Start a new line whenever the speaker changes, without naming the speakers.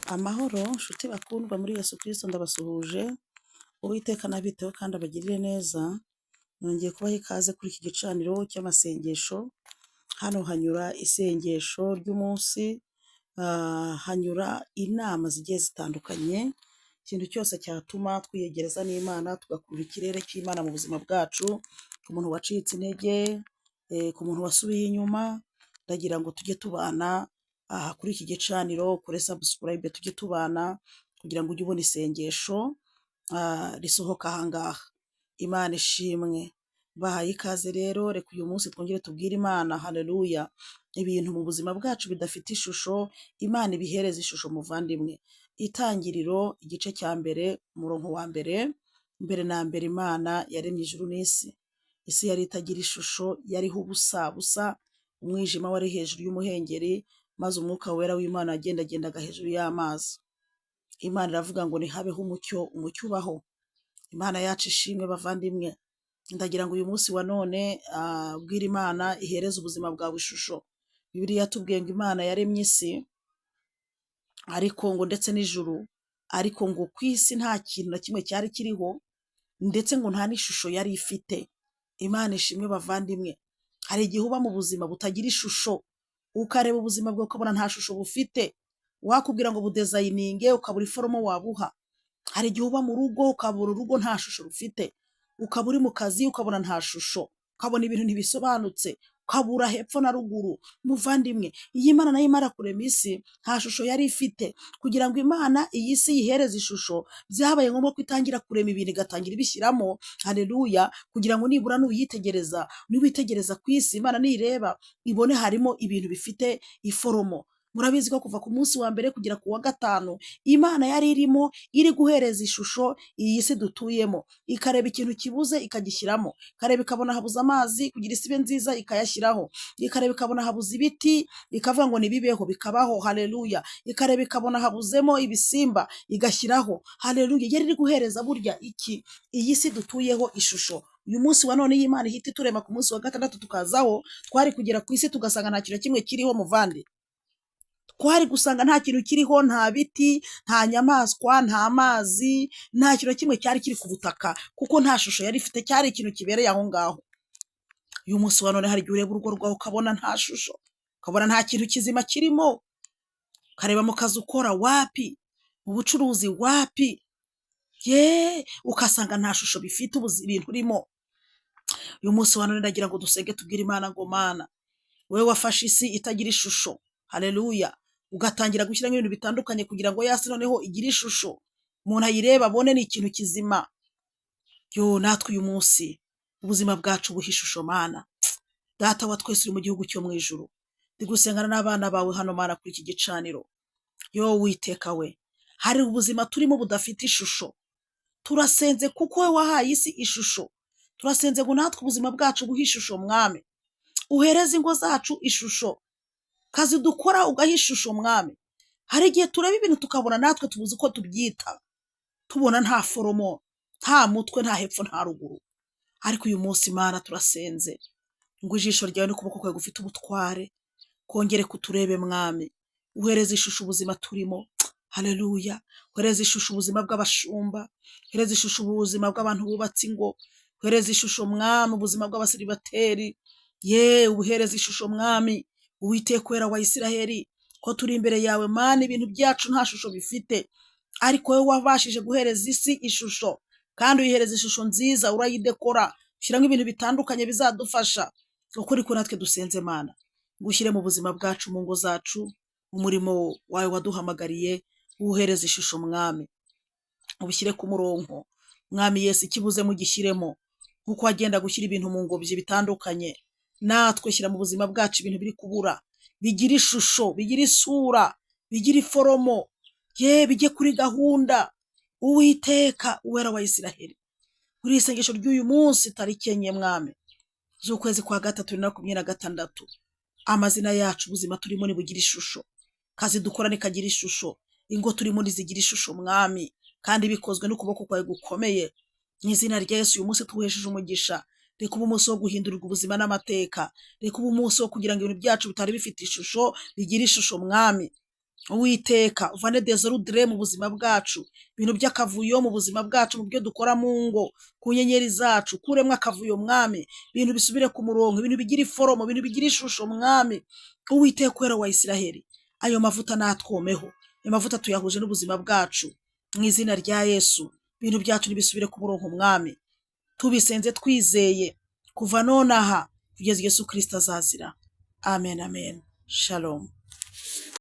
Amahoro nshuti bakundwa muri Yesu Kristo ndabasuhuje. Uwiteka nabiteho kandi abagirire neza. Nongeye kubaha ikaze kuri iki gicaniro cy'amasengesho. Hano hanyura isengesho ry'umunsi, hanyura inama zigiye zitandukanye. Ikintu cyose cyatuma twiyegereza n'Imana, tugakurura ikirere cy'Imana mu buzima bwacu. Ku muntu wacitse intege, ku muntu wasubiye inyuma, ndagira ngo tujye tubana kuri iki gicaniro, kuri subscribe tujye tubana kugira ngo ujye ubona isengesho risohoka ahangaha. Imana ishimwe. Bahaye ikaze rero, reka uyu munsi twongere tubwire Imana haleluya. Ibintu mu buzima bwacu bidafite ishusho, Imana ibihereza ishusho muvandimwe. Itangiriro igice cya mbere umurongo wa mbere. Mbere na mbere Imana yaremye ijuru n'isi. Isi yari itagira ishusho, yariho ubusa busa, umwijima wari hejuru y'umuhengeri, maze umwuka wera w'Imana agendagendaga hejuru y'amazi. Imana iravuga ngo nihabeho umucyo, umucyo ubaho. Imana yacu ishimwe bavandimwe. Ndagira ngo uyu munsi wa none bwira Imana ihereze ubuzima bwawe ishusho. Bibiliya yatubwiye ngo Imana yaremye isi, ariko ngo ndetse n'ijuru, ariko ngo ku isi nta kintu na kimwe cyari kiriho, ndetse ngo nta n'ishusho yari ifite. Imana ishimwe bavandimwe. Hari igihe uba mu buzima butagira ishusho, ukareba ubuzima bwawe ukabona nta shusho bufite, wakubwira ngo budezayininge ukabura iforomo wabuha. Hari igihe uba mu rugo ukabura urugo nta shusho rufite, ukaba uri mu kazi ukabona nta shusho, ukabona ibintu ntibisobanutse, ukabura hepfo na ruguru. Muvandimwe, iyi Imana nayo imara kurema isi nta shusho yari ifite. Kugira ngo Imana iyi si yihereze ishusho, byabaye ngombwa ko itangira kurema ibintu igatangira ibishyiramo. Haleluya. Kugira ngo nibura niwitegereza ku isi, Imana nireba ibone harimo ibintu bifite iforomo. Murabizi ko kuva ku munsi wa mbere kugera ku wa gatanu, Imana yari irimo iri guhereza ishusho iyi si dutuyemo. Ikareba ikintu kibuze ikagishyiramo, ikareba ikabona habuze amazi kugira isi ibe nziza ikayashyiraho, ikareba ikabona habuze ibiti ikavuga ngo nibibeho bikabaho. Haleluya. Ikareba ikabona habuzemo ibisimba igashyiraho. Haleluya. Yari iri guhereza burya iyi si dutuyeho ishusho. Uyu munsi wa none y'Imana ihita iturema ku munsi wa gatandatu tukazaho, twari kugera ku isi tugasanga nta kintu kimwe kiriho muvandi. Twari gusanga nta kintu kiriho, nta biti, nta nyamaswa, nta mazi, nta kintu kimwe cyari kiri ku butaka, kuko nta shusho yari ifite, cyari ikintu kibereye aho ngaho. Uyu munsi wa none hari igihe ureba urugo rwawe ukabona nta shusho, ukabona nta kintu kizima kirimo, ukareba mu kazi ukora wapi, mu bucuruzi wapi, ukasanga nta shusho bifite ibintu urimo. Uyu munsi wa none ndagira ngo dusenge tubwire Imana ngo Mana, wowe wafashe isi itagira ishusho, haleluya, ugatangira gushyiramo ibintu bitandukanye kugira ngo yasi noneho igire ishusho, umuntu ayireba abone ni ikintu kizima. Natwe uyu munsi ubuzima bwacu buha ishusho Mana. Data wa twese uri mu gihugu cyo mu ijuru, ndi gusengana n'abana bawe hano Mana kuri iki gicaniro. Witeka we, hari ubuzima turimo budafite ishusho. Turasenze kuko wowe wahaye isi ishusho. Turasenze ngo natwe ubuzima bwacu buhe ishusho Mwami. Uhereze ingo zacu ishusho, kazi dukora ugaha ishusho Mwami. Hari igihe tureba ibintu tukabona natwe tubuze uko tubyita, tubona nta foromo, nta mutwe, nta hepfo, nta ruguru. Ariko uyu munsi Mana turasenze ngo ijisho ryawe n'ukuboko kwawe gufite ubutware kongere kuturebe Mwami. Uhereze ishusho ubuzima turimo. Haleluya. Uhereze ishusho ubuzima bw'abashumba, uhereze ishusho ubuzima bw'abantu bubatse ingo, uhereze ishusho Mwami ubuzima bw'abaseribateri. Uhereze ishusho Mwami Uwiteka wera wa Isiraheli, ko turi imbere yawe Mana, ibintu byacu nta shusho bifite, ariko wowe wabashije guhereza isi ishusho, kandi uyihereza ishusho nziza, urayidekora, ushyiramo ibintu bitandukanye bizadufasha. Ukuri ko natwe dusenze Mana, ngo ushyire mu buzima bwacu, mu ngo zacu, umurimo wawe waduhamagariye, uhereza ishusho Mwami, ubishyire ku murongo Mwami. Yesu ikibuze mugishyiremo, nkuko wagenda gushyira ibintu mu ngobyi bitandukanye, natwe shyira mu buzima bwacu ibintu biri kubura, bigira ishusho, bigira isura, bigira iforomo, bijye kuri gahunda. Uwiteka uwera wa Isiraheli, muri isengesho ry'uyu munsi tariki 4 Mwami z'ukwezi kwa gatatu 2026, amazina yacu ubuzima turimo nibugira ishusho, kazi dukora nikagira ishusho, ingo turimo nizigira ishusho Mwami, kandi bikozwe n'ukuboko kwawe gukomeye. Mu izina rya Yesu uyu munsi tuwesheje umugisha. Reka uba umunsi wo guhindurirwa ubuzima n'amateka, reka uba umunsi wo kugira ngo ibintu byacu bitari bifite ishusho bigira ishusho Mwami. Uwiteka uvane desordre mu buzima bwacu, ibintu by'akavuyo mu buzima bwacu, mu byo dukora mu ngo, ku nyenyeri zacu, kuremwo akavuyo mwami, ibintu bisubire ku murongo, ibintu bigira iforomo, ibintu bigira ishusho mwami. Uwiteka Uwera wa Isiraheli, ayo mavuta natwomeho, ayo mavuta tuyahuje n'ubuzima bwacu mu izina rya Yesu. Ibintu byacu nibisubire ku murongo mwami, tubisenze twizeye kuva nonaha kugeza Yesu Kristo azazira. Amen, amen. Shalom.